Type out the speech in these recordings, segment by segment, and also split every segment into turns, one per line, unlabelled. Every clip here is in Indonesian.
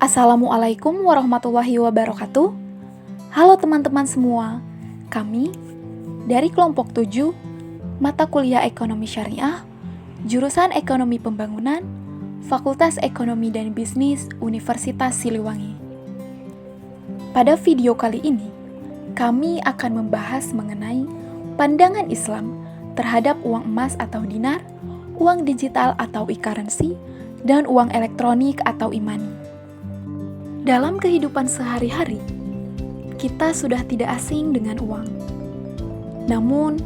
Assalamualaikum warahmatullahi wabarakatuh. Halo teman-teman semua, kami dari kelompok 7, mata kuliah Ekonomi Syariah, jurusan Ekonomi Pembangunan, Fakultas Ekonomi dan Bisnis Universitas Siliwangi. Pada video kali ini, kami akan membahas mengenai pandangan Islam terhadap uang emas atau dinar, uang digital atau e-currency, dan uang elektronik atau e-money. Dalam kehidupan sehari-hari, kita sudah tidak asing dengan uang. Namun,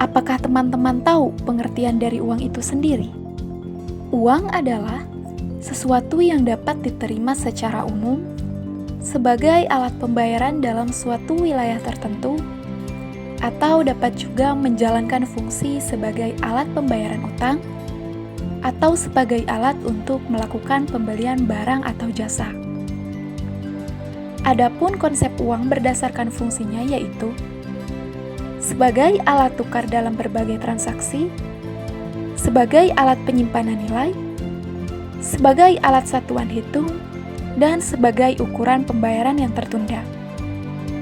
apakah teman-teman tahu pengertian dari uang itu sendiri? Uang adalah sesuatu yang dapat diterima secara umum sebagai alat pembayaran dalam suatu wilayah tertentu, atau dapat juga menjalankan fungsi sebagai alat pembayaran utang atau sebagai alat untuk melakukan pembelian barang atau jasa. Adapun konsep uang berdasarkan fungsinya yaitu sebagai alat tukar dalam berbagai transaksi, sebagai alat penyimpanan nilai, sebagai alat satuan hitung, dan sebagai ukuran pembayaran yang tertunda.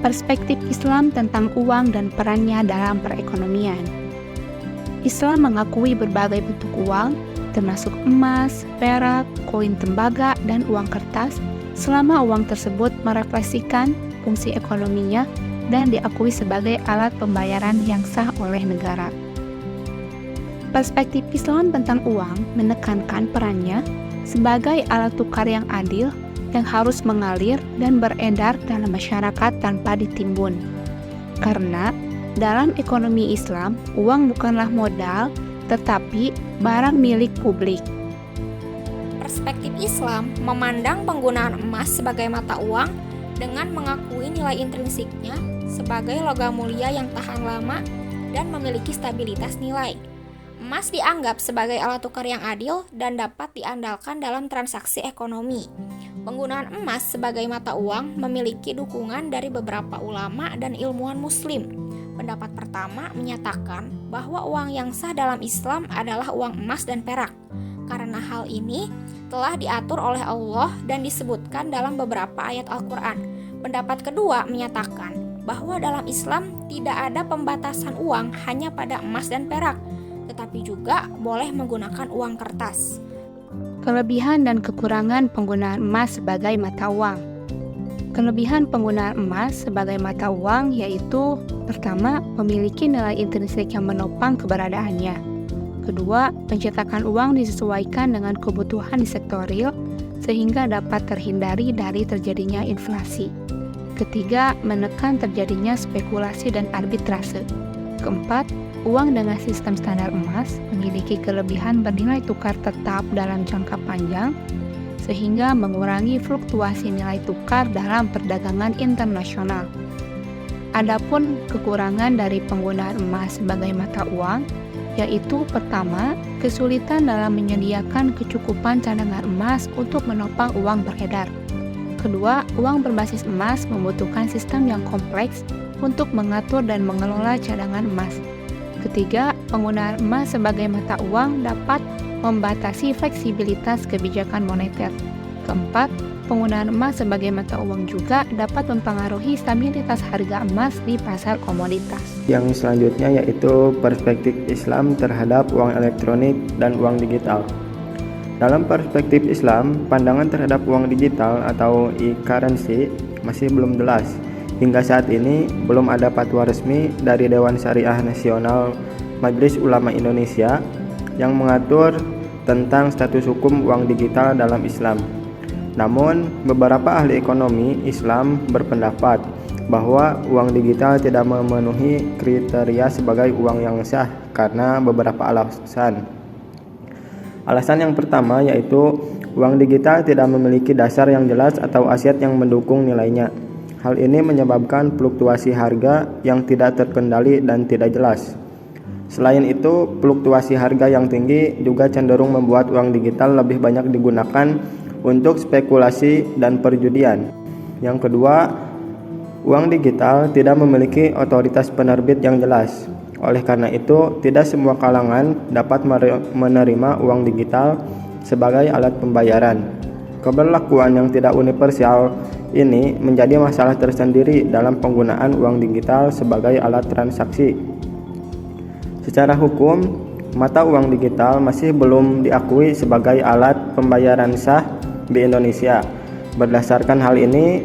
Perspektif Islam tentang uang dan perannya dalam perekonomian. Islam mengakui berbagai bentuk uang, termasuk emas, perak, koin tembaga, dan uang kertas, selama uang tersebut merefleksikan fungsi ekonominya dan diakui sebagai alat pembayaran yang sah oleh negara. Perspektif Islam tentang uang menekankan perannya sebagai alat tukar yang adil yang harus mengalir dan beredar dalam masyarakat tanpa ditimbun. Karena dalam ekonomi Islam, uang bukanlah modal, tetapi barang milik publik.
Perspektif Islam memandang penggunaan emas sebagai mata uang dengan mengakui nilai intrinsiknya sebagai logam mulia yang tahan lama dan memiliki stabilitas nilai. Emas dianggap sebagai alat tukar yang adil dan dapat diandalkan dalam transaksi ekonomi. Penggunaan emas sebagai mata uang memiliki dukungan dari beberapa ulama dan ilmuwan muslim. Pendapat pertama menyatakan bahwa uang yang sah dalam Islam adalah uang emas dan perak. Karena hal ini telah diatur oleh Allah dan disebutkan dalam beberapa ayat Al-Quran. Pendapat kedua menyatakan bahwa dalam Islam tidak ada pembatasan uang hanya pada emas dan perak, tetapi juga boleh menggunakan uang kertas.
Kelebihan dan kekurangan penggunaan emas sebagai mata uang. Kelebihan penggunaan emas sebagai mata uang yaitu: pertama, memiliki nilai intrinsik yang menopang keberadaannya. Kedua, pencetakan uang disesuaikan dengan kebutuhan di sektor real sehingga dapat terhindari dari terjadinya inflasi. Ketiga, menekan terjadinya spekulasi dan arbitrase. Keempat, uang dengan sistem standar emas memiliki kelebihan bernilai tukar tetap dalam jangka panjang sehingga mengurangi fluktuasi nilai tukar dalam perdagangan internasional. Adapun kekurangan dari penggunaan emas sebagai mata uang yaitu: pertama, kesulitan dalam menyediakan kecukupan cadangan emas untuk menopang uang beredar. Kedua, uang berbasis emas membutuhkan sistem yang kompleks untuk mengatur dan mengelola cadangan emas. Ketiga, penggunaan emas sebagai mata uang dapat membatasi fleksibilitas kebijakan moneter. Keempat, penggunaan emas sebagai mata uang juga dapat mempengaruhi stabilitas harga emas di pasar komoditas.
Yang selanjutnya yaitu perspektif Islam terhadap uang elektronik dan uang digital. Dalam perspektif Islam, pandangan terhadap uang digital atau e-currency masih belum jelas. Hingga saat ini, belum ada fatwa resmi dari Dewan Syariah Nasional Majelis Ulama Indonesia yang mengatur tentang status hukum uang digital dalam Islam. Namun, beberapa ahli ekonomi Islam berpendapat bahwa uang digital tidak memenuhi kriteria sebagai uang yang sah karena beberapa alasan. Alasan yang pertama yaitu uang digital tidak memiliki dasar yang jelas atau aset yang mendukung nilainya. Hal ini menyebabkan fluktuasi harga yang tidak terkendali dan tidak jelas. Selain itu, fluktuasi harga yang tinggi juga cenderung membuat uang digital lebih banyak digunakan untuk spekulasi dan perjudian. Yang kedua, uang digital tidak memiliki otoritas penerbit yang jelas. Oleh karena itu, tidak semua kalangan dapat menerima uang digital sebagai alat pembayaran. Keberlakuan yang tidak universal ini menjadi masalah tersendiri dalam penggunaan uang digital sebagai alat transaksi. Secara hukum, mata uang digital masih belum diakui sebagai alat pembayaran sah di Indonesia. Berdasarkan hal ini,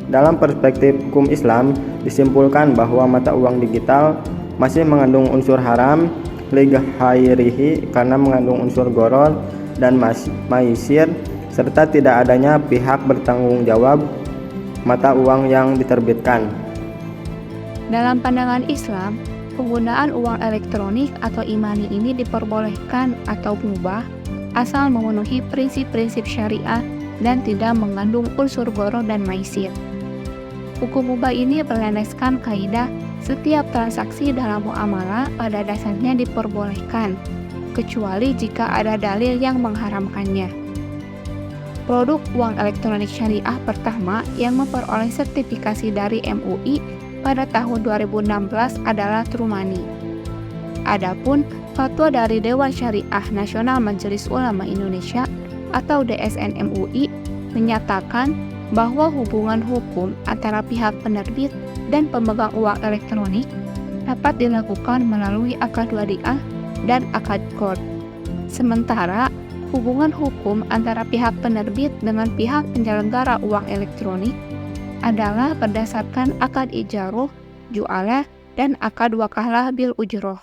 dalam perspektif hukum Islam disimpulkan bahwa mata uang digital masih mengandung unsur haram li ghairihi karena mengandung unsur gharar dan maisir serta tidak adanya pihak bertanggung jawab mata uang yang diterbitkan.
Dalam pandangan Islam, penggunaan uang elektronik atau e-money ini diperbolehkan atau mubah asal memenuhi prinsip-prinsip syariah dan tidak mengandung unsur gharar dan maisir. Hukum mubah ini berlandaskan kaidah setiap transaksi dalam muamalah pada dasarnya diperbolehkan, kecuali jika ada dalil yang mengharamkannya. Produk uang elektronik syariah pertama yang memperoleh sertifikasi dari MUI pada tahun 2016 adalah True Money. Adapun fatwa dari Dewan Syariah Nasional Majelis Ulama Indonesia atau DSN MUI menyatakan bahwa hubungan hukum antara pihak penerbit dan pemegang uang elektronik dapat dilakukan melalui akad wadiah dan akad qard. Sementara hubungan hukum antara pihak penerbit dengan pihak penyelenggara uang elektronik adalah berdasarkan akad ijaroh, ju'alah, dan akad wakalah bil ujroh.